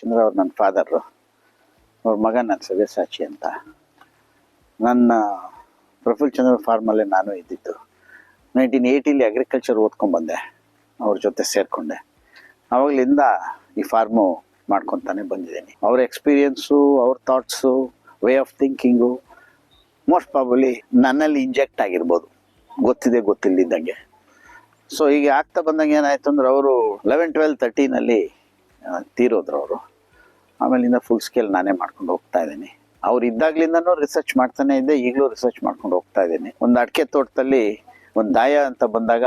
ಚಂದ್ರ ಅವ್ರು ನನ್ನ ಫಾದರು, ಅವ್ರ ಮಗ ನನ್ನ ಸವ್ಯಸಾಚಿ ಅಂತ. ನನ್ನ ಪ್ರಫುಲ್ ಚಂದ್ರ ಫಾರ್ಮಲ್ಲೇ ನಾನು ಇದ್ದಿದ್ದು. 1980 ಅಗ್ರಿಕಲ್ಚರ್ ಓದ್ಕೊಂಡ್ಬಂದೆ, ಅವ್ರ ಜೊತೆ ಸೇರಿಕೊಂಡೆ. ಆವಾಗಲಿಂದ ಈ ಫಾರ್ಮು ಮಾಡ್ಕೊತಾನೆ ಬಂದಿದ್ದೀನಿ. ಅವ್ರ ಎಕ್ಸ್ಪೀರಿಯನ್ಸು, ಅವ್ರ thoughts, way of thinking most probably ನನ್ನಲ್ಲಿ ಇಂಜೆಕ್ಟ್ ಆಗಿರ್ಬೋದು, ಗೊತ್ತಿಲ್ಲದಿದ್ದಂಗೆ. ಸೊ ಈಗ ಆಗ್ತಾ ಬಂದಂಗೆ ಏನಾಯಿತು ಅಂದ್ರೆ ಅವರು 11, 12, 13 ತೀರೋದ್ರು ಅವರು. ಆಮೇಲಿಂದ ಫುಲ್ ಸ್ಕೇಲ್ ನಾನೇ ಮಾಡ್ಕೊಂಡು ಹೋಗ್ತಾ ಇದ್ದೀನಿ. ಅವ್ರು ಇದ್ದಾಗ್ಲಿಂದನೂ ರಿಸರ್ಚ್ ಮಾಡ್ತಾನೆ ಇದ್ದೆ, ಈಗಲೂ ರಿಸರ್ಚ್ ಮಾಡ್ಕೊಂಡು ಹೋಗ್ತಾ ಇದ್ದೀನಿ. ಒಂದು ಅಡಿಕೆ ತೋಟದಲ್ಲಿ ಒಂದು ದಾಯ ಅಂತ ಬಂದಾಗ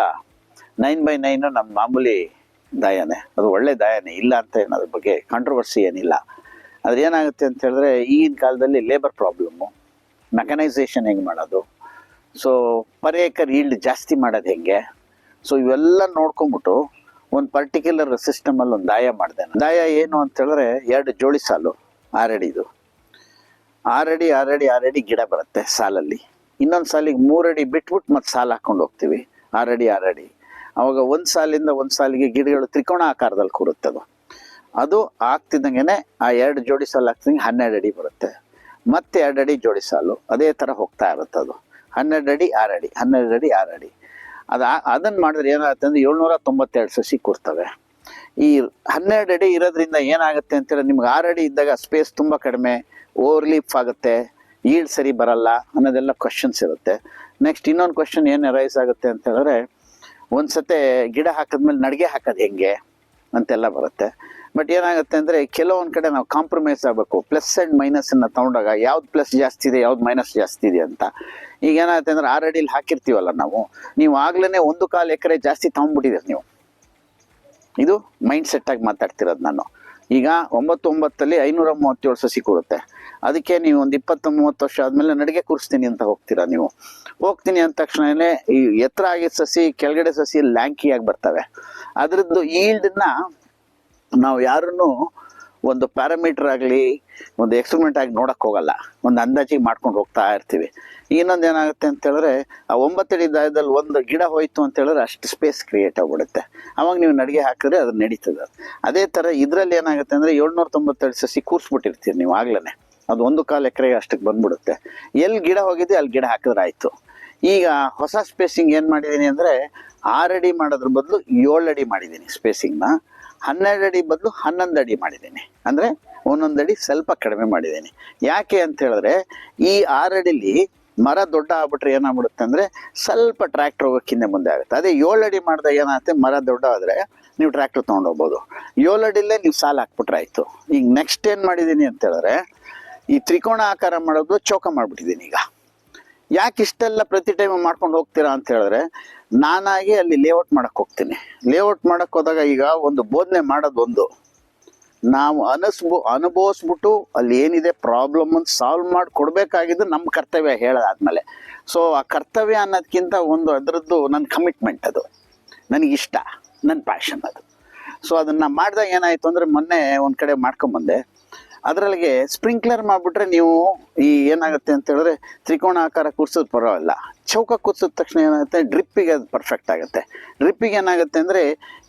9x9 ನಮ್ಮ ಮಾಮೂಲಿ ದಾಯನೇ, ಅದು ಒಳ್ಳೆ ದಾಯನೇ, ಇಲ್ಲ ಅಂತ ಏನು ಅದ್ರ ಬಗ್ಗೆ ಕಾಂಟ್ರವರ್ಸಿ ಏನಿಲ್ಲ. ಅದ್ರ ಏನಾಗುತ್ತೆ ಅಂತ ಹೇಳಿದ್ರೆ ಈಗಿನ ಕಾಲದಲ್ಲಿ ಲೇಬರ್ ಪ್ರಾಬ್ಲಮ್ಮು, ಮೆಕನೈಸೇಷನ್ ಹೆಂಗೆ ಮಾಡೋದು, ಸೊ ಪರ್ ಏಕರ್ ಈಲ್ಡ್ ಜಾಸ್ತಿ ಮಾಡೋದು ಹೆಂಗೆ, ಸೊ ಇವೆಲ್ಲ ನೋಡ್ಕೊಂಬಿಟ್ಟು ಒಂದು ಪರ್ಟಿಕ್ಯುಲರ್ ಸಿಸ್ಟಮಲ್ಲಿ ಒಂದು ದಾಯ ಮಾಡಿದೆ. ದಾಯ ಏನು ಅಂತ ಹೇಳಿದ್ರೆ 2 ಜೋಡಿ ಸಾಲು 6 ಅಡಿದು, 6 ಅಡಿ ಗಿಡ ಬರುತ್ತೆ ಸಾಲಲ್ಲಿ. ಇನ್ನೊಂದು ಸಾಲಿಗೆ 3 ಅಡಿ ಬಿಟ್ಬಿಟ್ಟು ಮತ್ತೆ ಸಾಲು ಹಾಕ್ಕೊಂಡು ಹೋಗ್ತೀವಿ 6 ಅಡಿ. ಅವಾಗ ಒಂದು ಸಾಲಿಂದ ಒಂದು ಸಾಲಿಗೆ ಗಿಡಗಳು ತ್ರಿಕೋಣ ಆಕಾರದಲ್ಲಿ ಕೂರುತ್ತೆ. ಅದು ಆಗ್ತಿದ್ದಂಗೆ ಆ 2 ಜೋಡಿ ಸಾಲು ಹಾಕ್ತಿದ್ದಂಗೆ 12 ಅಡಿ ಬರುತ್ತೆ. ಮತ್ತೆ 2 ಅಡಿ ಜೋಡಿ ಸಾಲು ಅದೇ ಥರ ಹೋಗ್ತಾ ಇರುತ್ತೆ. ಅದು 12 ಅಡಿ 6 ಅಡಿ, 12 ಅಡಿ 6 ಅಡಿ. ಅದನ್ನು ಮಾಡಿದ್ರೆ ಏನಾಗುತ್ತೆ ಅಂದರೆ 792 ಸಸಿ ಕೂರ್ತವೆ. ಈ 12 ಅಡಿ ಇರೋದ್ರಿಂದ ಏನಾಗುತ್ತೆ ಅಂತೇಳಿ ನಿಮ್ಗೆ 6 ಅಡಿ ಇದ್ದಾಗ ಸ್ಪೇಸ್ ತುಂಬ ಕಡಿಮೆ, ಓವರ್ಲೀಫ್ ಆಗುತ್ತೆ, ಈಲ್ಡ್ ಸರಿ ಬರಲ್ಲ ಅನ್ನೋದೆಲ್ಲ ಕ್ವಶನ್ಸ್ ಇರುತ್ತೆ. ನೆಕ್ಸ್ಟ್ ಇನ್ನೊಂದು ಕ್ವಶನ್ ಏನು ರೈಸ್ ಆಗುತ್ತೆ ಅಂತ ಹೇಳಿದ್ರೆ, ಒಂದ್ಸತೆ ಗಿಡ ಹಾಕಿದ್ಮೇಲೆ ನಡಿಗೆ ಹಾಕೋದು ಹೆಂಗೆ ಅಂತೆಲ್ಲ ಬರುತ್ತೆ. ಬಟ್ ಏನಾಗುತ್ತೆ ಅಂದರೆ ಕೆಲವೊಂದು ಕಡೆ ನಾವು ಕಾಂಪ್ರಮೈಸ್ ಆಗಬೇಕು. ಪ್ಲಸ್ ಆ್ಯಂಡ್ ಮೈನಸನ್ನು ತೊಗೊಂಡಾಗ ಯಾವ್ದು ಪ್ಲಸ್ ಜಾಸ್ತಿ ಇದೆ, ಯಾವ್ದು ಮೈನಸ್ ಜಾಸ್ತಿ ಇದೆ ಅಂತ. ಈಗ ಏನಾಗುತ್ತೆ ಅಂದರೆ 6 ಅಡಿಲಿ ಹಾಕಿರ್ತೀವಲ್ಲ ನೀವು ಆಗ್ಲೇ 1/4 ಎಕರೆ ಜಾಸ್ತಿ ತೊಗೊಂಡ್ಬಿಟ್ಟಿದ್ದೀರಿ ನೀವು. ಇದು ಮೈಂಡ್ ಸೆಟ್ಟಾಗಿ ಮಾತಾಡ್ತಿರೋದು ನಾನು. ಈಗ 9 537 ಸಸಿ ಕೂರುತ್ತೆ. ಅದಕ್ಕೆ ನೀವು ಒಂದು 20-30 ವರ್ಷ ಆದಮೇಲೆ ನಡಿಗೆ ಕೂರಿಸ್ತೀನಿ ಅಂತ ಹೋಗ್ತೀರಾ. ನೀವು ಹೋಗ್ತೀನಿ ಅಂದ ತಕ್ಷಣವೇ ಈ ಎತ್ತರ ಆಗಿದ್ದ ಸಸಿ, ಕೆಳಗಡೆ ಸಸಿ ಲ್ಯಾಂಕಿಯಾಗಿ ಬರ್ತವೆ. ಅದರದ್ದು ಈಲ್ಡನ್ನ ನಾವು ಯಾರನ್ನು ಒಂದು ಪ್ಯಾರಾಮೀಟರ್ ಆಗಲಿ ಒಂದು ಎಕ್ಸ್ಪೆರಿಮೆಂಟ್ ಆಗಿ ನೋಡೋಕ್ಕೆ ಹೋಗಲ್ಲ, ಒಂದು ಅಂದಾಜಿಗೆ ಮಾಡ್ಕೊಂಡು ಹೋಗ್ತಾ ಇರ್ತೀವಿ. ಇನ್ನೊಂದು ಏನಾಗುತ್ತೆ ಅಂತ ಹೇಳಿದ್ರೆ ಆ 9 ಅಡಿ ದಾಯದಲ್ಲಿ ಒಂದು ಗಿಡ ಹೋಯ್ತು ಅಂತ ಹೇಳಿದ್ರೆ ಅಷ್ಟು ಸ್ಪೇಸ್ ಕ್ರಿಯೇಟ್ ಆಗಿಬಿಡುತ್ತೆ. ಅವಾಗ ನೀವು ನಡಿಗೆ ಹಾಕಿದ್ರೆ ಅದು ನಡೀತದೆ. ಅದೇ ಥರ ಇದರಲ್ಲಿ ಏನಾಗುತ್ತೆ ಅಂದರೆ 792 ಸಸಿ ಕೂರಿಸ್ಬಿಟ್ಟಿರ್ತೀರಿ ನೀವು ಆಗ್ಲೇ, ಅದು 1/4 ಎಕರೆಗೆ ಅಷ್ಟಕ್ಕೆ ಬಂದ್ಬಿಡುತ್ತೆ. ಎಲ್ಲಿ ಗಿಡ ಹೋಗಿದೆ ಅಲ್ಲಿ ಗಿಡ ಹಾಕಿದ್ರೆ ಆಯಿತು. ಈಗ ಹೊಸ ಸ್ಪೇಸಿಂಗ್ ಏನು ಮಾಡಿದ್ದೀನಿ ಅಂದರೆ 6 ಅಡಿ ಮಾಡೋದ್ರ ಬದಲು 7 ಅಡಿ ಮಾಡಿದ್ದೀನಿ ಸ್ಪೇಸಿಂಗ್ನ. 12 ಅಡಿ ಬದಲು 11 ಅಡಿ ಮಾಡಿದ್ದೀನಿ, ಅಂದರೆ 1 ಅಡಿ ಸ್ವಲ್ಪ ಕಡಿಮೆ ಮಾಡಿದ್ದೀನಿ. ಯಾಕೆ ಅಂತ ಹೇಳಿದ್ರೆ ಈ 6 ಅಡಿಲಿ ಮರ ದೊಡ್ಡ ಆಗ್ಬಿಟ್ರೆ ಏನಾಗ್ಬಿಡುತ್ತೆ ಅಂದರೆ ಸ್ವಲ್ಪ ಟ್ರ್ಯಾಕ್ಟರ್ ಹೋಗೋಕ್ಕಿಂತ ಮುಂದೆ ಆಗುತ್ತೆ. ಅದೇ 7 ಅಡಿ ಮಾಡಿದಾಗ ಏನಾಗುತ್ತೆ, ಮರ ದೊಡ್ಡ ಆದರೆ ನೀವು ಟ್ರ್ಯಾಕ್ಟರ್ ತೊಗೊಂಡೋಗ್ಬೋದು. 7 ಅಡಿಲೇ ನೀವು ಸಾಲು ಹಾಕ್ಬಿಟ್ರೆ ಆಯಿತು. ಈಗ ನೆಕ್ಸ್ಟ್ ಏನು ಮಾಡಿದ್ದೀನಿ ಅಂತ ಹೇಳಿದ್ರೆ ಈ ತ್ರಿಕೋಣ ಆಕಾರ ಮಾಡೋದು ಚೌಕ ಮಾಡಿಬಿಟ್ಟಿದ್ದೀನಿ. ಈಗ ಯಾಕೆ ಇಷ್ಟೆಲ್ಲ ಪ್ರತಿ ಟೈಮ್ ಮಾಡ್ಕೊಂಡು ಹೋಗ್ತೀರಾ ಅಂತ ಹೇಳಿದ್ರೆ, ನಾನಾಗಿ ಅಲ್ಲಿ ಲೇಔಟ್ ಮಾಡೋಕ್ಕೆ ಹೋಗ್ತೀನಿ. ಲೇಔಟ್ ಮಾಡೋಕ್ಕೆ ಹೋದಾಗ ಈಗ ಒಂದು ಬೋಧನೆ ಮಾಡೋದು ನಾವು ಅನುಭವಿಸ್ಬಿಟ್ಟು ಅಲ್ಲಿ ಏನಿದೆ ಪ್ರಾಬ್ಲಮ್ ಅಂತ ಸಾಲ್ವ್ ಮಾಡಿ ಕೊಡಬೇಕಾಗಿದ್ದು ನಮ್ಮ ಕರ್ತವ್ಯ ಹೇಳೋದಾದ್ಮೇಲೆ. ಸೊ ಆ ಕರ್ತವ್ಯ ಅನ್ನೋದಕ್ಕಿಂತ ಅದರದ್ದು ನನ್ನ ಕಮಿಟ್ಮೆಂಟ್, ಅದು ನನಗಿಷ್ಟ, ನನ್ನ ಪ್ಯಾಷನ್ ಅದು. ಸೊ ಅದನ್ನು ಮಾಡಿದಾಗ ಏನಾಯಿತು ಅಂದರೆ ಮೊನ್ನೆ ಒಂದು ಕಡೆ ಮಾಡ್ಕೊಂಬಂದೆ. ಅದರಲ್ಲಿಗೆ ಸ್ಪ್ರಿಂಕ್ಲರ್ ಮಾಡಿಬಿಟ್ರೆ ನೀವು ಈ ಏನಾಗುತ್ತೆ ಅಂತ ಹೇಳಿದ್ರೆ ತ್ರಿಕೋಣ ಆಕಾರ ಕೂರ್ಸೋದು ಪರವಾಗಿಲ್ಲ, ಚೌಕ ಕೂರ್ಸಿದ ತಕ್ಷಣ ಏನಾಗುತ್ತೆ ಡ್ರಿಪ್ಪಿಗೆ ಅದು ಪರ್ಫೆಕ್ಟ್ ಆಗುತ್ತೆ. ಡ್ರಿಪ್ಪಿಗೆ ಏನಾಗುತ್ತೆ ಅಂದರೆ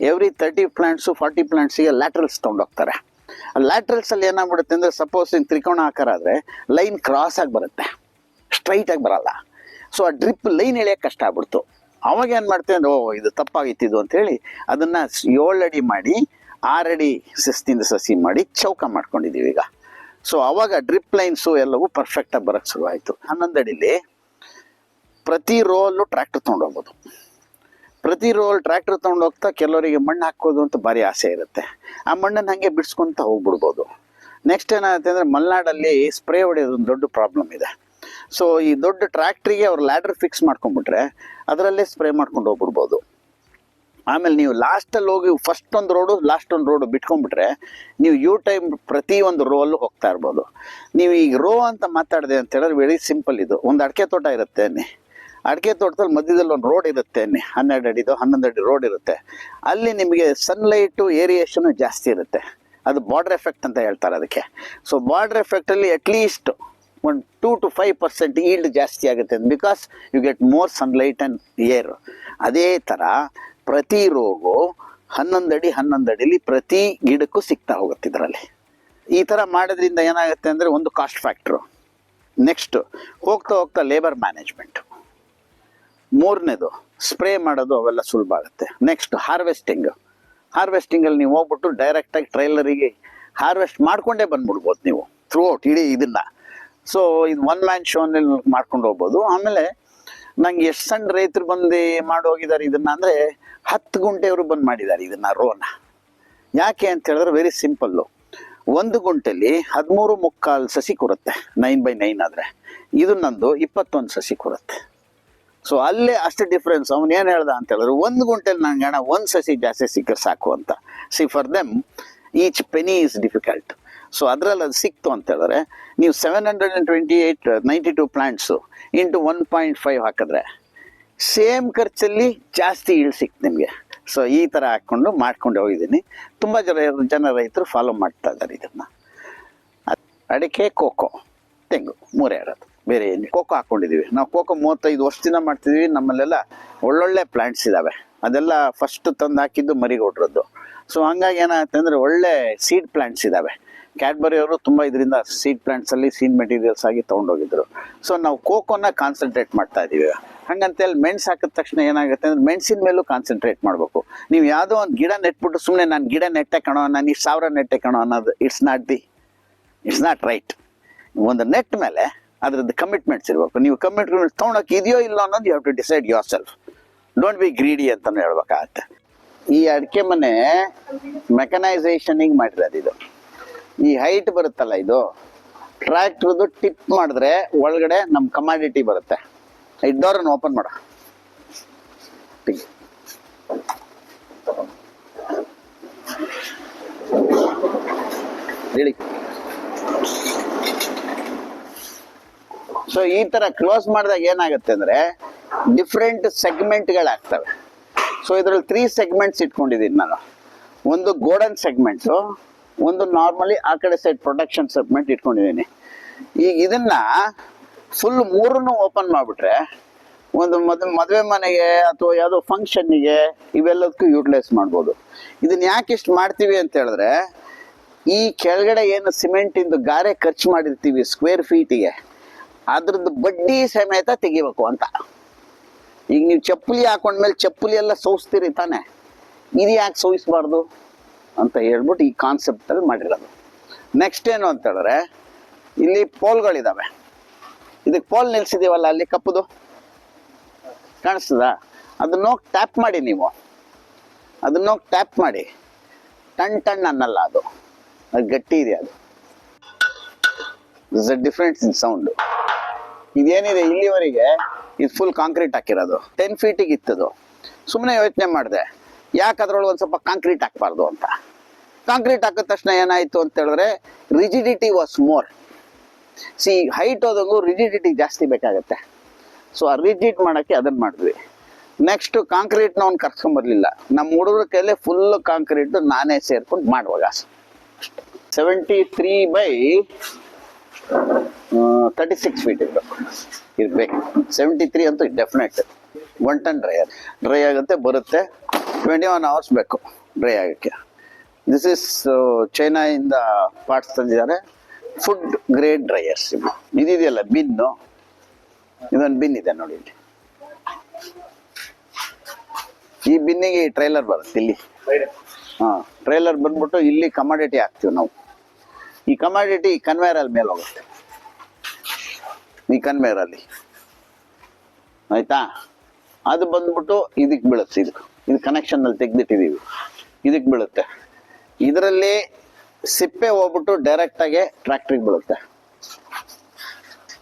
ಎವ್ರಿ 30 ಪ್ಲಾಂಟ್ಸು 40 ಪ್ಲಾಂಟ್ಸಿಗೆ ಲ್ಯಾಟ್ರಲ್ಸ್ ತೊಗೊಂಡೋಗ್ತಾರೆ. ಆ ಲ್ಯಾಟ್ರಲ್ಸಲ್ಲಿ ಏನಾಗ್ಬಿಡುತ್ತೆ ಅಂದರೆ ಸಪೋಸ್ ತ್ರಿಕೋಣ ಆಕಾರ ಆದರೆ ಲೈನ್ ಕ್ರಾಸ್ ಆಗಿ ಬರುತ್ತೆ, ಸ್ಟ್ರೈಟಾಗಿ ಬರಲ್ಲ. ಸೊ ಆ ಡ್ರಿಪ್ ಲೈನ್ ಎಳೆಯೋಕ್ಕೆ ಕಷ್ಟ ಆಗ್ಬಿಡ್ತು. ಅವಾಗ ಏನು ಮಾಡ್ತೇವೆ ಅಂದರೆ ಇದು ತಪ್ಪಾಗಿತ್ತಿದ್ದು ಅಂಥೇಳಿ ಅದನ್ನು 7 ಅಡಿ ಮಾಡಿ 6 ಅಡಿ ಸಸಿ ಮಾಡಿ ಚೌಕ ಮಾಡ್ಕೊಂಡಿದ್ದೀವಿ ಈಗ. ಸೊ ಅವಾಗ ಡ್ರಿಪ್ ಲೈನ್ಸು ಎಲ್ಲವೂ ಪರ್ಫೆಕ್ಟಾಗಿ ಬರೋಕ್ಕೆ ಶುರುವಾಯಿತು. 11 ಅಡಿಲಿ ಪ್ರತಿ ರೋಲು ಟ್ರ್ಯಾಕ್ಟರ್ ತೊಗೊಂಡೋಗ್ಬೋದು. ಪ್ರತಿ ರೋಲ್ ಟ್ರ್ಯಾಕ್ಟರ್ ತೊಗೊಂಡೋಗ್ತಾ ಕೆಲವರಿಗೆ ಮಣ್ಣು ಹಾಕೋದು ಅಂತ ಭಾರಿ ಆಸೆ ಇರುತ್ತೆ. ಆ ಮಣ್ಣನ್ನು ಹಾಗೆ ಬಿಡಿಸ್ಕೊತ ಹೋಗ್ಬಿಡ್ಬೋದು. ನೆಕ್ಸ್ಟ್ ಏನಾಗುತ್ತೆ ಅಂದರೆ ಮಲೆನಾಡಲ್ಲಿ ಸ್ಪ್ರೇ ಹೊಡೆಯೋದು ಒಂದು ದೊಡ್ಡ ಪ್ರಾಬ್ಲಮ್ ಇದೆ. ಸೊ ಈ ದೊಡ್ಡ ಟ್ರ್ಯಾಕ್ಟ್ರಿಗೆ ಅವ್ರು ಲ್ಯಾಡ್ರ್ ಫಿಕ್ಸ್ ಮಾಡ್ಕೊಂಡ್ಬಿಟ್ರೆ ಅದರಲ್ಲೇ ಸ್ಪ್ರೇ ಮಾಡ್ಕೊಂಡು ಹೋಗ್ಬಿಡ್ಬೋದು. ಆಮೇಲೆ ನೀವು ಲಾಸ್ಟಲ್ಲಿ ಹೋಗಿ ಫಸ್ಟ್ ಒಂದು ರೋಡು ಲಾಸ್ಟ್ ಒಂದು ರೋಡು ಬಿಟ್ಕೊಂಡ್ಬಿಟ್ರೆ ನೀವು ಟೈಮ್ ಪ್ರತಿ ಒಂದು ರೋ ಅಲ್ಲೂ ಹೋಗ್ತಾ ಇರ್ಬೋದು. ನೀವು ಈಗ ರೋ ಅಂತ ಮಾತಾಡಿದೆ ಅಂತ ಹೇಳಿದ್ರೆ ವೆರಿ ಸಿಂಪಲ್. ಇದು ಒಂದು ಅಡಿಕೆ ತೋಟ ಇರುತ್ತೆ, ಅಡಿಕೆ ತೋಟದಲ್ಲಿ ಮಧ್ಯದಲ್ಲಿ ಒಂದು ರೋಡ್ ಇರುತ್ತೆ, 12 ಅಡಿದು 11 ಅಡಿ ರೋಡ್ ಇರುತ್ತೆ. ಅಲ್ಲಿ ನಿಮಗೆ ಸನ್ಲೈಟು ಏರಿಯೇಷನು ಜಾಸ್ತಿ ಇರುತ್ತೆ. ಅದು ಬಾರ್ಡರ್ ಎಫೆಕ್ಟ್ ಅಂತ ಹೇಳ್ತಾರೆ ಅದಕ್ಕೆ. ಸೊ ಬಾರ್ಡರ್ ಎಫೆಕ್ಟಲ್ಲಿ ಅಟ್ಲೀಸ್ಟ್ ಒಂದು 2 to 5% ಈಲ್ಡ್ ಜಾಸ್ತಿ ಆಗುತ್ತೆ, because you get more sunlight and air. ಅದೇ ಥರ ಪ್ರತಿ ರೋಗು 11 ಅಡಿ 11 ಅಡಿಲಿ ಪ್ರತಿ ಗಿಡಕ್ಕೂ ಸಿಗ್ತಾ ಹೋಗುತ್ತೆ ಇದರಲ್ಲಿ. ಈ ಥರ ಮಾಡೋದ್ರಿಂದ ಏನಾಗುತ್ತೆ ಅಂದರೆ ಒಂದು ಕಾಸ್ಟ್ ಫ್ಯಾಕ್ಟ್ರು, ನೆಕ್ಸ್ಟ್ ಹೋಗ್ತಾ ಹೋಗ್ತಾ ಲೇಬರ್ ಮ್ಯಾನೇಜ್ಮೆಂಟು, ಮೂರನೇದು ಸ್ಪ್ರೇ ಮಾಡೋದು ಅವೆಲ್ಲ ಸುಲಭ ಆಗುತ್ತೆ. ನೆಕ್ಸ್ಟ್ ಹಾರ್ವೆಸ್ಟಿಂಗಲ್ಲಿ ನೀವು ಹೋಗ್ಬಿಟ್ಟು ಡೈರೆಕ್ಟಾಗಿ ಟ್ರೈಲರಿಗೆ ಹಾರ್ವೆಸ್ಟ್ ಮಾಡ್ಕೊಂಡೇ ಬಂದ್ಬಿಡ್ಬೋದು ನೀವು ಥ್ರೂಔಟ್ ಇಡೀ ಇದನ್ನು. ಸೊ ಇದು ಒನ್ ಮ್ಯಾನ್ ಶೋನಲ್ಲಿ ಮಾಡ್ಕೊಂಡು ಹೋಗ್ಬೋದು. ಆಮೇಲೆ ನಂಗೆ ಎಷ್ಟು ಸಣ್ಣ ರೈತರು ಬಂದು ಮಾಡಿ ಹೋಗಿದ್ದಾರೆ ಇದನ್ನು ಅಂದರೆ 10 ಗುಂಟೆಯವರು ಬಂದು ಮಾಡಿದ್ದಾರೆ ಇದನ್ನು ರೋನ. ಯಾಕೆ ಅಂತ ಹೇಳಿದ್ರೆ ವೆರಿ ಸಿಂಪಲ್ಲು. 1 ಗುಂಟೆಲಿ 13.25 ಸಸಿ ಕೊರುತ್ತೆ 9x9 ಆದರೆ, ಇದು ನಂದು 21 ಸಸಿ ಕೊರುತ್ತೆ. ಸೊ ಅಲ್ಲೇ ಅಷ್ಟು ಡಿಫ್ರೆನ್ಸ್. ಅವ್ನು ಏನು ಹೇಳ್ದ ಅಂತ ಹೇಳಿದ್ರೆ 1 ಗುಂಟೆಲಿ ನಂಗೆ ಹಣ 1 ಸಸಿ ಜಾಸ್ತಿ ಸಿಕ್ಕರೆ ಸಾಕು ಅಂತ. C for them each ಪೆನಿ is difficult. So ಅದರಲ್ಲಿ ಅದು ಸಿಕ್ತು ಅಂತ ಹೇಳಿದ್ರೆ ನೀವು 792 ಪ್ಲಾಂಟ್ಸು ಇಂಟು 1.5 ಹಾಕಿದ್ರೆ ಸೇಮ್ ಖರ್ಚಲ್ಲಿ ಜಾಸ್ತಿ ಇಳು ಸಿಕ್ತು ನಿಮಗೆ. ಸೊ ಈ ಥರ ಹಾಕ್ಕೊಂಡು ಮಾಡ್ಕೊಂಡು ಹೋಗಿದ್ದೀನಿ. ತುಂಬ ಜನ ರೈತರು ಫಾಲೋ ಮಾಡ್ತಾ ಇದ್ದಾರೆ ಇದನ್ನು. ಅಡಿಕೆ, ಕೋಕೋ, ತೆಂಗು 3 ಇರೋದು, ಬೇರೆ ಏನು. ಕೋಕೋ ಹಾಕ್ಕೊಂಡಿದ್ದೀವಿ ನಾವು. ಕೋಕೋ 35 ವರ್ಷದಿಂದ ಮಾಡ್ತಿದ್ದೀವಿ. ನಮ್ಮಲ್ಲೆಲ್ಲ ಒಳ್ಳೊಳ್ಳೆ ಪ್ಲಾಂಟ್ಸ್ ಇದ್ದಾವೆ. ಅದೆಲ್ಲ ಫಸ್ಟ್ ತಂದು ಹಾಕಿದ್ದು ಮರಿಗೌಡ್ರದ್ದು. ಸೊ ಹಂಗಾಗಿ ಏನಾಗುತ್ತೆ ಅಂದರೆ ಒಳ್ಳೆ ಸೀಡ್ ಪ್ಲಾಂಟ್ಸ್ ಇದ್ದಾವೆ. ಕ್ಯಾಡ್ಬರಿ ಅವರು ತುಂಬ ಇದರಿಂದ ಸೀಡ್ ಪ್ಲಾಂಟ್ಸಲ್ಲಿ ಸೀಡ್ ಮೆಟೀರಿಯಲ್ಸ್ ಆಗಿ ತೊಗೊಂಡೋಗಿದ್ರು. ಸೊ ನಾವು ಕೋಕೋನ ಕಾನ್ಸಂಟ್ರೇಟ್ ಮಾಡ್ತಾ ಇದ್ದೀವಿ. ಹಂಗಂತೇಳಿ ಮೆಣಸು ಹಾಕಿದ ತಕ್ಷಣ ಏನಾಗುತ್ತೆ ಅಂದರೆ ಮೆಣಸಿನ ಮೇಲೂ ಕಾನ್ಸಂಟ್ರೇಟ್ ಮಾಡಬೇಕು. ನೀವು ಯಾವುದೋ ಒಂದು ಗಿಡ ನೆಟ್ಬಿಟ್ಟು ಸುಮ್ಮನೆ ನಾನು ಗಿಡ ನೆಟ್ಟೆ ಕಣೋ, ನಾನು ಇಷ್ಟು 1000 ನೆಟ್ಟೆ ಕಣೋ ಅನ್ನೋದು ಇಟ್ಸ್ ನಾಟ್ ರೈಟ್. ಒಂದು ನೆಟ್ ಮೇಲೆ ಅದ್ರದ್ದು ಕಮಿಟ್ಮೆಂಟ್ಸ್ ಇರಬೇಕು. ನೀವು ಕಮಿಟ್ಮೆಂಟ್ ತೊಗೊಳಕ್ಕೆ ಇದೆಯೋ ಇಲ್ಲ ಅನ್ನೋದು you have to decide yourself. Don't be greedy ಅಂತಲೂ ಹೇಳ್ಬೇಕಾಗತ್ತೆ. ಈ ಅಡಿಕೆ ಮನೆ ಮೆಕನೈಸೇಷನಿಗೆ ಮಾಡಿರೋದು ಇದು. ಈ ಹೈಟ್ ಬರುತ್ತಲ್ಲ, ಇದು ಟ್ರ್ಯಾಕ್ಟ್ರದ್ದು ಟಿಪ್ ಮಾಡಿದ್ರೆ ಒಳಗಡೆ ನಮ್ಮ ಕಮಾಡಿಟಿ ಬರುತ್ತೆ. ಈ ಡೋರನ್ನು ಓಪನ್ ಮಾಡ ಹೇಳಿ. ಸೊ ಈ ತರ ಕ್ಲೋಸ್ ಮಾಡಿದಾಗ ಏನಾಗುತ್ತೆ ಅಂದ್ರೆ ಡಿಫ್ರೆಂಟ್ ಸೆಗ್ಮೆಂಟ್ಗಳಾಗ್ತವೆ. ಸೊ ಇದರಲ್ಲಿ 3 ಸೆಗ್ಮೆಂಟ್ಸ್ ಇಟ್ಕೊಂಡಿದ್ದೀನಿ ನಾನು. ಒಂದು ಗೋಲ್ಡನ್ ಸೆಗ್ಮೆಂಟ್ಸು, ಒಂದು ನಾರ್ಮಲಿ ಆ ಕಡೆ ಸೈಡ್ ಪ್ರೊಟೆಕ್ಷನ್ ಸೆಗ್ಮೆಂಟ್ ಇಟ್ಕೊಂಡಿದ್ದೀನಿ. ಈಗ ಇದನ್ನ ಫುಲ್ 3 ಓಪನ್ ಮಾಡಿಬಿಟ್ರೆ ಒಂದು ಮದುವೆ ಮನೆಗೆ ಅಥವಾ ಯಾವುದೋ ಫಂಕ್ಷನ್ನಿಗೆ ಇವೆಲ್ಲದಕ್ಕೂ ಯೂಟಿಲೈಸ್ ಮಾಡ್ಬೋದು. ಇದನ್ನ ಯಾಕೆ ಇಷ್ಟು ಮಾಡ್ತೀವಿ ಅಂತ ಹೇಳಿದ್ರೆ, ಈ ಕೆಳಗಡೆ ಏನು ಸಿಮೆಂಟಿಂದು ಗಾರೆ ಖರ್ಚು ಮಾಡಿರ್ತೀವಿ ಸ್ಕ್ವೇರ್ ಫೀಟಿಗೆ, ಅದ್ರದ್ದು ಬಡ್ಡಿ ಸಮೇತ ತೆಗಿಬೇಕು ಅಂತ. ಈಗ ನೀವು ಚಪ್ಪಲಿ ಹಾಕೊಂಡ್ಮೇಲೆ ಚಪ್ಪಲಿ ಎಲ್ಲ ಸೋಸ್ತೀರಿ ತಾನೆ, ಇದು ಯಾಕೆ ಸೋಯಿಸಬಾರ್ದು ಅಂತ ಹೇಳ್ಬಿಟ್ಟು ಈ ಕಾನ್ಸೆಪ್ಟಲ್ಲಿ ಮಾಡಿರೋದು. ನೆಕ್ಸ್ಟ್ ಏನು ಅಂತ ಹೇಳಿದ್ರೆ, ಇಲ್ಲಿ ಪೋಲ್ಗಳಿದ್ದಾವೆ. ಇದಕ್ಕೆ ಪೋಲ್ ನಿಲ್ಸಿದೀವಲ್ಲ ಅಲ್ಲಿ ಕಪ್ಪುದು ಕಾಣಿಸ್ತದ, ಅದನ್ನೋಗಿ ಟ್ಯಾಪ್ ಮಾಡಿ. ನೀವು ಅದನ್ನೋಗಿ ಟ್ಯಾಪ್ ಮಾಡಿ. ಟಣ್ ಅನ್ನಲ್ಲ, ಅದು ಗಟ್ಟಿ ಇದೆ. ಅದು is a difference in sound. ಇದೇನಿದೆ ಇಲ್ಲಿವರೆಗೆ ಇದು ಫುಲ್ ಕಾಂಕ್ರೀಟ್ ಹಾಕಿರೋದು. 10 ಫೀಟಿಗೆ ಇತ್ತದು. ಸುಮ್ಮನೆ ಯೋಚನೆ ಮಾಡಿದೆ, ಯಾಕೆ ಅದ್ರೊಳಗೆ ಒಂದು ಸ್ವಲ್ಪ ಕಾಂಕ್ರೀಟ್ ಹಾಕ್ಬಾರ್ದು ಅಂತ. ಕಾಂಕ್ರೀಟ್ ಹಾಕಿದ ತಕ್ಷಣ ಏನಾಯ್ತು ಅಂತ ಹೇಳಿದ್ರೆ rigidity was more. See height ಹೋದಂಗೂ ರಿಜಿಡಿಟಿ ಜಾಸ್ತಿ ಬೇಕಾಗತ್ತೆ. ಸೊ ಆ ರಿಜಿಡ್ ಮಾಡೋಕ್ಕೆ ಅದನ್ನು ಮಾಡಿದ್ವಿ. ನೆಕ್ಸ್ಟ್ ಕಾಂಕ್ರೀಟ್ನ ಅವ್ನು ಕರ್ಸ್ಕೊಂಬರ್ಲಿಲ್ಲ. ನಮ್ಮ ಹುಡುಗರ ಕೈಲೇ ಫುಲ್ ಕಾಂಕ್ರೀಟ್ ನಾನೇ ಸೇರ್ಕೊಂಡು ಮಾಡುವಾಗ 73/36 ಫೀಟ್ ಇರ್ಬೇಕು. 73 ಅಂತೂ ಡೆಫಿನೆಟ್. 1 ಟನ್ ಡ್ರೈ ಆಗುತ್ತೆ, ಬರುತ್ತೆ. 21 hours ಬೇಕು ಡ್ರೈ ಆಗೋಕ್ಕೆ. ದಿಸ್ ಇಸ್ ಚೈನಾಯಿಂದ ಪಾರ್ಟ್ಸ್ ತಂದಿದ್ದಾರೆ. Food grade dryers. ಇದಿದೆಯಲ್ಲ ಬಿನ್ನು, ಇದೊಂದು ಬಿನ್ ಇದೆ ನೋಡಿ ಇಲ್ಲಿ. ಈ ಬಿನ್ನಿಗೆ ಈ ಟ್ರೈಲರ್ ಬರುತ್ತೆ ಇಲ್ಲಿ. ಟ್ರೈಲರ್ ಬಂದ್ಬಿಟ್ಟು ಇಲ್ಲಿ ಕಮಾಡಿಟಿ ಹಾಕ್ತೀವಿ ನಾವು. ಈ ಕಮಾಡಿಟಿ ಈ ಕನ್ವೇರಲ್ಲಿ ಮೇಲೆ ಹೋಗುತ್ತೆ. ಈ ಕನ್ವೇರಲ್ಲಿ ಆಯ್ತಾ, ಅದು ಬಂದ್ಬಿಟ್ಟು ಇದಕ್ಕೆ ಬೀಳುತ್ತೆ. ಇದು ಕನೆಕ್ಷನ್ನಲ್ಲಿ ತೆಗೆದಿಟ್ಟಿದ್ದೀವಿ, ಇದಕ್ಕೆ ಬೀಳುತ್ತೆ. ಇದರಲ್ಲಿ ಸಿಪ್ಪೆ ಹೋಗ್ಬಿಟ್ಟು ಡೈರೆಕ್ಟಾಗಿ ಟ್ರ್ಯಾಕ್ಟ್ರಿಗೆ ಬೀಳುತ್ತೆ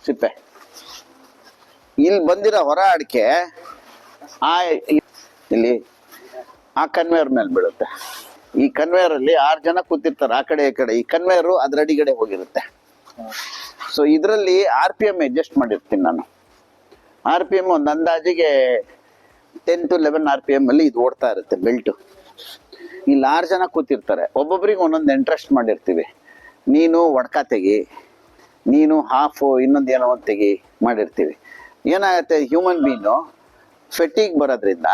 ಸಿಪ್ಪೆ. ಇಲ್ಲಿ ಬಂದಿರೋ ಹೊರ ಅಡಿಕೆ ಇಲ್ಲಿ ಆ ಕನ್ವೇಯರ್ ಮೇಲೆ ಬೀಳುತ್ತೆ. ಈ ಕನ್ವೇಯರಲ್ಲಿ 6 ಜನ ಕೂತಿರ್ತಾರೆ ಆ ಕಡೆ ಈ ಕಡೆ. ಈ ಕನ್ವೇಯರು ಅದ್ರ ಅಡಿಗಡೆ ಹೋಗಿರುತ್ತೆ. ಸೊ ಇದರಲ್ಲಿ RPM ಅಡ್ಜಸ್ಟ್ ಮಾಡಿರ್ತೀನಿ ನಾನು. RPM ಒಂದು ಅಂದಾಜಿಗೆ 10 to 11 RPM ಅಲ್ಲಿ ಇದು ಓಡ್ತಾ ಇರುತ್ತೆ ಬೆಲ್ಟು. ಇಲ್ಲಿ 6 ಜನ ಕೂತಿರ್ತಾರೆ. ಒಬ್ಬೊಬ್ರಿಗೆ ಒಂದೊಂದು ಇಂಟ್ರೆಸ್ಟ್ ಮಾಡಿರ್ತೀವಿ. ನೀನು ಒಡ್ಕ ತೆಗಿ, ನೀನು ಹಾಫು, ಇನ್ನೊಂದು ಏನೋ ಒಂದು ತೆಗಿ ಮಾಡಿರ್ತೀವಿ. ಏನಾಗುತ್ತೆ, ಹ್ಯೂಮನ್ ಬೀನು ಫೆಟ್ಟಿಗೆ ಬರೋದ್ರಿಂದ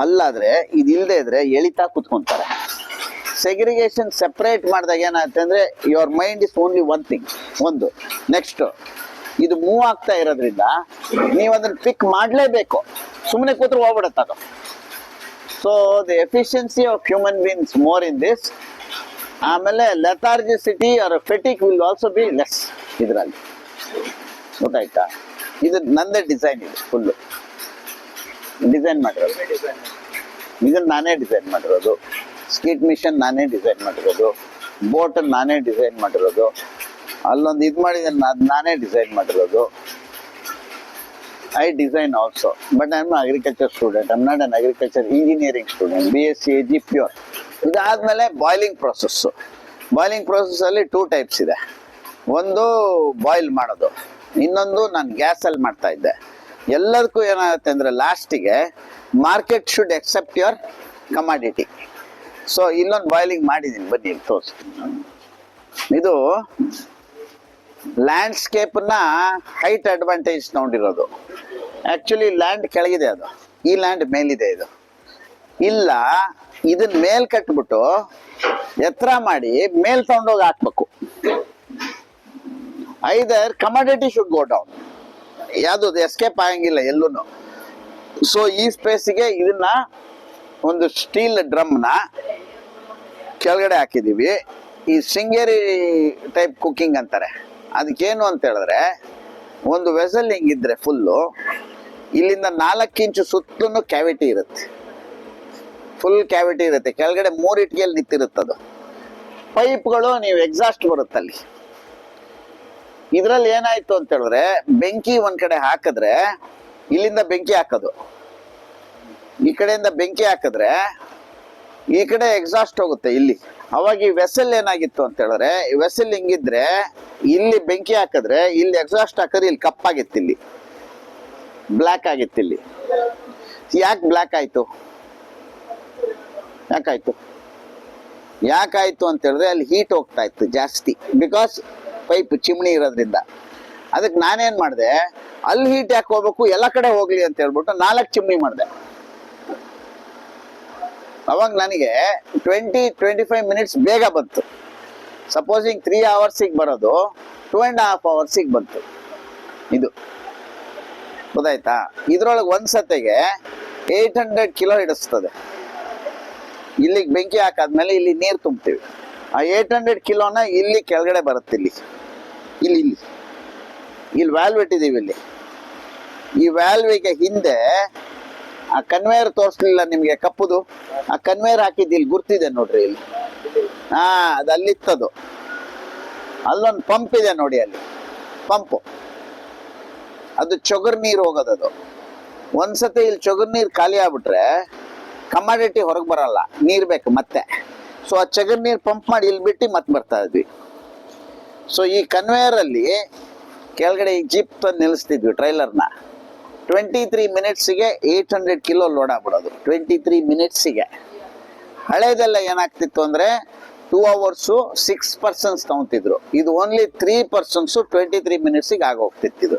ಅಲ್ಲಾದ್ರೆ ಇದು ಇಲ್ಲದೆ ಇದ್ರೆ ಎಳಿತಾ ಕೂತ್ಕೊಂತಾರೆ. ಸೆಗ್ರಿಗೇಷನ್ ಸೆಪರೇಟ್ ಮಾಡಿದಾಗ ಏನಾಗುತ್ತೆ ಅಂದ್ರೆ your mind is only one thing. ಒಂದು ನೆಕ್ಸ್ಟ್ ಇದು ಮೂವ್ ಆಗ್ತಾ ಇರೋದ್ರಿಂದ ನೀವು ಅದನ್ನ ಪಿಕ್ ಮಾಡಲೇಬೇಕು, ಸುಮ್ಮನೆ ಕೂತ್ರೆ ಹೋಗ್ಬಿಡುತ್ತೆ ಅದು. So the efficiency of human beings more in this. ಆಮೇಲೆ lethargicity or fatigue will also be less ಇದರಲ್ಲಿ. ಗೊತ್ತಾಯ್ತಾ? ಇದು ನಂದೇ ಡಿಸೈನ್, ಇದು ಫುಲ್ಲು ಡಿಸೈನ್ ಮಾಡಿರೋದು. ಇದನ್ನ ನಾನೇ ಡಿಸೈನ್ ಮಾಡಿರೋದು. ಸ್ಕೀಟ್ ಮಿಷನ್ ನಾನೇ ಡಿಸೈನ್ ಮಾಡಿರೋದು. ಬೋಟ್ ನಾನೇ ಡಿಸೈನ್ ಮಾಡಿರೋದು. ಅಲ್ಲೊಂದು ಇದು ಮಾಡಿದ್ರೆ ಅದು ನಾನೇ ಡಿಸೈನ್ ಮಾಡಿರೋದು. I design also, but I am agriculture student. I am not an agriculture engineering student. BSc AG pure. ಇದಾದ್ಮೇಲೆ ಬಾಯ್ಲಿಂಗ್ ಪ್ರೊಸೆಸ್ಸು. ಬಾಯ್ಲಿಂಗ್ ಪ್ರೊಸೆಸ್ಸಲ್ಲಿ 2 ಟೈಪ್ಸ್ ಇದೆ. ಒಂದು ಬಾಯ್ಲ್ ಮಾಡೋದು, ಇನ್ನೊಂದು ನಾನು ಗ್ಯಾಸಲ್ಲಿ ಮಾಡ್ತಾ ಇದ್ದೆ. ಎಲ್ಲದಕ್ಕೂ ಏನಾಗುತ್ತೆ ಅಂದರೆ ಲಾಸ್ಟಿಗೆ market should accept your commodity. So ಇಲ್ಲೊಂದು ಬಾಯ್ಲಿಂಗ್ ಮಾಡಿದ್ದೀನಿ, ಬನ್ನಿ ತೋರಿಸ್ತೀನಿ. ಇದು ಲ್ಯಾಂಡ್ಸ್ಕೇಪ್ನ ಹೈಟ್ ಅಡ್ವಾಂಟೇಜ್ ತಗೊಂಡಿರೋದು. ಆ್ಯಕ್ಚುಲಿ ಲ್ಯಾಂಡ್ ಕೆಳಗಿದೆ, ಅದು ಈ ಲ್ಯಾಂಡ್ ಮೇಲಿದೆ. ಇದು ಇಲ್ಲ, ಇದನ್ನ ಮೇಲ್ ಕಟ್ಬಿಟ್ಟು ಎತ್ತರ ಮಾಡಿ ಮೇಲ್ ತಗೊಂಡೋಗಿ ಹಾಕ್ಬೇಕು. ಐದರ್ ಕಮಾಡಿಟಿ ಶುಡ್ ಗೋ ಡೌನ್, ಯಾವುದು ಎಸ್ಕೇಪ್ ಆಗಂಗಿಲ್ಲ ಎಲ್ಲೂ. ಸೊ ಈ ಸ್ಪೇಸಿಗೆ ಇದನ್ನ ಒಂದು ಸ್ಟೀಲ್ ಡ್ರಮ್ನ ಕೆಳಗಡೆ ಹಾಕಿದ್ದೀವಿ. ಈ ಶೃಂಗೇರಿ ಟೈಪ್ ಕುಕ್ಕಿಂಗ್ ಅಂತಾರೆ. ಅದಕ್ಕೇನು ಅಂತ ಹೇಳಿದ್ರೆ, ಒಂದು ವೆಸಲ್ ಹಿಂಗಿದ್ರೆ ಫುಲ್ಲು, ಇಲ್ಲಿಂದ 4 ಇಂಚು ಸುತ್ತಲೂ ಕ್ಯಾವಿಟಿ ಇರುತ್ತೆ. ಫುಲ್ ಕ್ಯಾವಿಟಿ ಇರುತ್ತೆ. ಕೆಳಗಡೆ 3 ಇಟ್ಟಿಗೆಯಲ್ಲಿ ನಿಂತಿರುತ್ತದು. ಪೈಪ್ಗಳು ನೀವು ಎಕ್ಸಾಸ್ಟ್ ಬರುತ್ತಲ್ಲಿ. ಇದ್ರಲ್ಲಿ ಏನಾಯ್ತು ಅಂತ ಹೇಳಿದ್ರೆ, ಬೆಂಕಿ ಒಂದ್ ಕಡೆ ಹಾಕಿದ್ರೆ ಇಲ್ಲಿಂದ ಬೆಂಕಿ ಹಾಕೋದು, ಈ ಕಡೆಯಿಂದ ಬೆಂಕಿ ಹಾಕಿದ್ರೆ ಈ ಕಡೆ ಎಕ್ಸಾಸ್ಟ್ ಹೋಗುತ್ತೆ ಇಲ್ಲಿ. ಅವಾಗ ಈ ವೆಸಲ್ ಏನಾಗಿತ್ತು ಅಂತ ಹೇಳಿದ್ರೆ, ಈ ವೆಸಲ್ ಹಿಂಗಿದ್ರೆ ಇಲ್ಲಿ ಬೆಂಕಿ ಹಾಕಿದ್ರೆ ಇಲ್ಲಿ ಎಕ್ಸಾಸ್ಟ್ ಹಾಕಿದ್ರೆ ಇಲ್ಲಿ ಕಪ್ಪಾಗಿತ್ತು, ಇಲ್ಲಿ ಬ್ಲ್ಯಾಕ್ ಆಗಿತ್ತು. ಇಲ್ಲಿ ಯಾಕೆ ಬ್ಲ್ಯಾಕ್ ಆಯ್ತು? ಯಾಕಾಯ್ತು ಅಂತ ಹೇಳಿದ್ರೆ ಅಲ್ಲಿ ಹೀಟ್ ಹೋಗ್ತಾ ಇತ್ತು ಜಾಸ್ತಿ, ಬಿಕಾಸ್ ಪೈಪ್ ಚಿಮ್ನಿ ಇರೋದ್ರಿಂದ. ಅದಕ್ಕೆ ನಾನೇನ್ ಮಾಡಿದೆ, ಅಲ್ಲಿ ಹೀಟ್ ಯಾಕೆ ಹೋಗ್ಬೇಕು, ಎಲ್ಲ ಕಡೆ ಹೋಗ್ಲಿ ಅಂತ ಹೇಳ್ಬಿಟ್ಟು 4 ಚಿಮ್ನಿ ಮಾಡಿದೆ. ಅವಾಗ ನನಗೆ 20-25 ಮಿನಿಟ್ಸ್ ಬೇಗ ಬಂತು. ಸಪೋಸಿಂಗ್ 3 ಅವರ್ಸಿಗೆ ಬರೋದು 2.5 ಅವರ್ಸಿಗೆ ಬಂತು. ಇದು ಗೊತ್ತಾಯ್ತಾ? ಇದ್ರೊಳಗೆ ಒಂದ್ಸತೆಗೆ 800 ಕಿಲೋ ಹಿಡಿಸ್ತದೆ. ಇಲ್ಲಿಗೆ ಬೆಂಕಿ ಹಾಕಾದ್ಮೇಲೆ ಇಲ್ಲಿ ನೀರು ತುಂಬ್ತೀವಿ. ಆ 800 ಕಿಲೋನ ಇಲ್ಲಿ ಕೆಳಗಡೆ ಬರುತ್ತೆ. ಇಲ್ಲಿ ವ್ಯಾಲ್ವ್ ಇಟ್ಟಿದ್ದೀವಿ. ಇಲ್ಲಿ ಈ ವ್ಯಾಲ್ವಿಗೆ ಹಿಂದೆ ಆ ಕನ್ವೇಯರ್ ತೋರಿಸ್ಲಿಲ್ಲ ನಿಮ್ಗೆ, ಕಪ್ಪುದು. ಆ ಕನ್ವೇಯರ್ ಹಾಕಿದ್ದು ಇಲ್ಲಿ ಗುರ್ತಿದೆ ನೋಡ್ರಿ, ಇಲ್ಲಿ ಅದು ಅಲ್ಲಿತ್ತದು. ಅಲ್ಲೊಂದು ಪಂಪ್ ಇದೆ ನೋಡಿ, ಅಲ್ಲಿ ಪಂಪು, ಅದು ಚೊಗರ್ ನೀರು ಹೋಗೋದದು. ಒಂದ್ಸತಿ ಇಲ್ಲಿ ಚೊಗರ್ ನೀರು ಖಾಲಿ ಆಗ್ಬಿಟ್ರೆ ಕಮಾಡಿಟಿ ಹೊರಗೆ ಬರಲ್ಲ, ನೀರು ಬೇಕು ಮತ್ತೆ. ಸೊ ಆ ಚಗರ್ ನೀರು ಪಂಪ್ ಮಾಡಿ ಇಲ್ಲಿ ಬಿಟ್ಟು ಮತ್ತೆ ಬರ್ತಾ ಇದ್ವಿ. ಸೊ ಈ ಕನ್ವೇಯರ್ ಅಲ್ಲಿ ಕೆಳಗಡೆ ಈ ಜೀಪ್ ತಂದು ನಿಲ್ಲಿಸ್ತಿದ್ವಿ, ಟ್ರೈಲರ್ನ. 23 ಮಿನಿಟ್ಸಿಗೆ 800 ಕಿಲೋ ಲೋಡ್ ಆಗ್ಬಿಡೋದು. 23 ಮಿನಿಟ್ಸಿಗೆ. ಹಳೇದೆಲ್ಲ ಏನಾಗ್ತಿತ್ತು ಅಂದ್ರೆ 2 ಅವರ್ಸು 6 ಪರ್ಸನ್ಸ್ ತಗೊಂತಿದ್ರು. ಇದು ಓನ್ಲಿ 3 ಪರ್ಸನ್ಸ್ 23 ಮಿನಿಟ್ಸಿಗೆ ಆಗೋಗ್ತಿತ್ತು.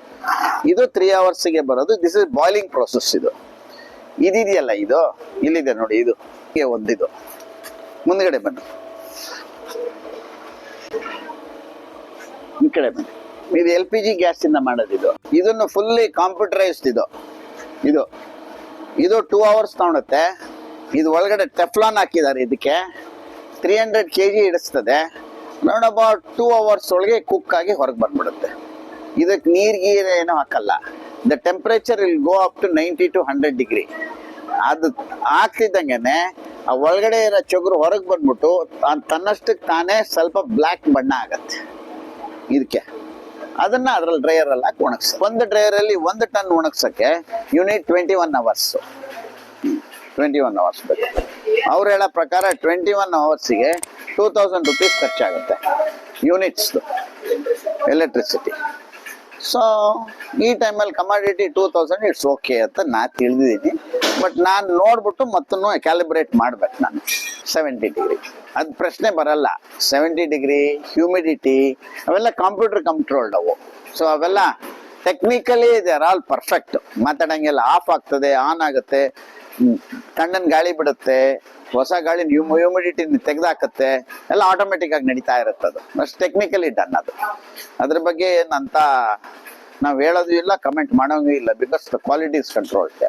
ಇದು 3 ಅವರ್ಸಿಗೆ ಬರೋದು. This is boiling process. ಇದಿದೆಯಲ್ಲ, ಇದು ಇಲ್ಲಿದೆ ನೋಡಿ, ಇದು ಒಂದಿದು. ಮುಂದ್ಗಡೆ ಬನ್ನಿ, ಈ ಕಡೆ ಬನ್ನಿ. ಇದು LPG ಗ್ಯಾಸ್ ಇಂದ ಮಾಡೋದಿದು. ಇದನ್ನು ಫುಲ್ಲಿ ಕಾಂಪ್ಯೂಟರೈಸ್ಡ್. ಇದು 2 ಅವರ್ಸ್ ತಗೊಳುತ್ತೆ. ಇದು ಒಳಗಡೆ ಟೆಫ್ಲಾನ್ ಹಾಕಿದ್ದಾರೆ. ಇದಕ್ಕೆ 300 kg ಹಿಡಿಸ್ತದೆ. ರೌಂಡ್ ಅಬೌಟ್ 2 ಅವರ್ಸ್ ಒಳಗೆ ಕುಕ್ ಆಗಿ ಹೊರಗೆ ಬಂದ್ಬಿಡುತ್ತೆ. ಇದಕ್ಕೆ ನೀರ್ ಏನೋ ಹಾಕಲ್ಲ. The temperature will go up to 90 to 100 degree. ಅದು ಆಗ್ತಿದ್ದಂಗೆನೆ ಆ ಒಳಗಡೆ ಇರೋ ಚೊಗರು ಹೊರಗೆ ಬಂದ್ಬಿಟ್ಟು ತನ್ನಷ್ಟಕ್ಕೆ ತಾನೇ ಸ್ವಲ್ಪ ಬ್ಲ್ಯಾಕ್ ಬಣ್ಣ ಆಗತ್ತೆ ಇದಕ್ಕೆ. ಅದನ್ನ ಅದ್ರಲ್ಲಿ ಡ್ರೈಯರ್ ಅಲ್ಲಿ ಹಾಕಿ ಒಣಗ್ಸ. ಒಂದು ಡ್ರೈಯರ್ ಅಲ್ಲಿ 1 ಟನ್ ಒಣಗ್ಸಕ್ಕೆ ಯೂನಿಟ್ 21 ಅವರ್ಸ್. 21 ಅವರ್ಸ್ ಬೇಕು. ಅವ್ರು ಹೇಳೋ ಪ್ರಕಾರ 21 ಅವರ್ಸಿಗೆ 2000 rupees ಖರ್ಚಾಗುತ್ತೆ ಯೂನಿಟ್ಸ್ ಎಲೆಕ್ಟ್ರಿಸಿಟಿ. ಸೊ ಈ ಟೈಮಲ್ಲಿ ಕಮಾಡಿಟಿ 2000 ಇಟ್ಸ್ ಓಕೆ ಅಂತ ನಾ ತಿಳಿದಿದ್ದೀನಿ. ಬಟ್ ನಾನು ನೋಡ್ಬಿಟ್ಟು ಮತ್ತೂ ಕ್ಯಾಲಿಬ್ರೇಟ್ ಮಾಡ್ಬೇಕು ನಾನು. 70 ಡಿಗ್ರಿ ಅದು ಪ್ರಶ್ನೆ ಬರಲ್ಲ. 70 ಡಿಗ್ರಿ ಹ್ಯೂಮಿಡಿಟಿ ಅವೆಲ್ಲ ಕಂಪ್ಯೂಟರ್ ಕಂಟ್ರೋಲ್ಡ್ ಅವು. ಸೊ ಅವೆಲ್ಲ technically they are all perfect. ಮಾತಾಡಂಗೆಲ್ಲ ಆಫ್ ಆಗ್ತದೆ, ಆನ್ ಆಗುತ್ತೆ, ತಣ್ಣನ್ ಗಾಳಿ ಬಿಡುತ್ತೆ, ಹೊಸ ಗಾಳಿ ಹ್ಯೂಮಿಡಿಟಿ ತೆಗೆದಾಕತ್ತೆ, ಎಲ್ಲ ಆಟೋಮೆಟಿಕ್ ಆಗಿ ನಡೀತಾ ಇರುತ್ತೆ. ಅದು ಅಷ್ಟು ಟೆಕ್ನಿಕಲಿ ಡನ್. ಅದು ಅದ್ರ ಬಗ್ಗೆ ಏನಂತ ನಾವು ಹೇಳೋದು ಇಲ್ಲ, ಕಮೆಂಟ್ ಮಾಡೋಂಗೂ ಇಲ್ಲ, because the quality is controlled.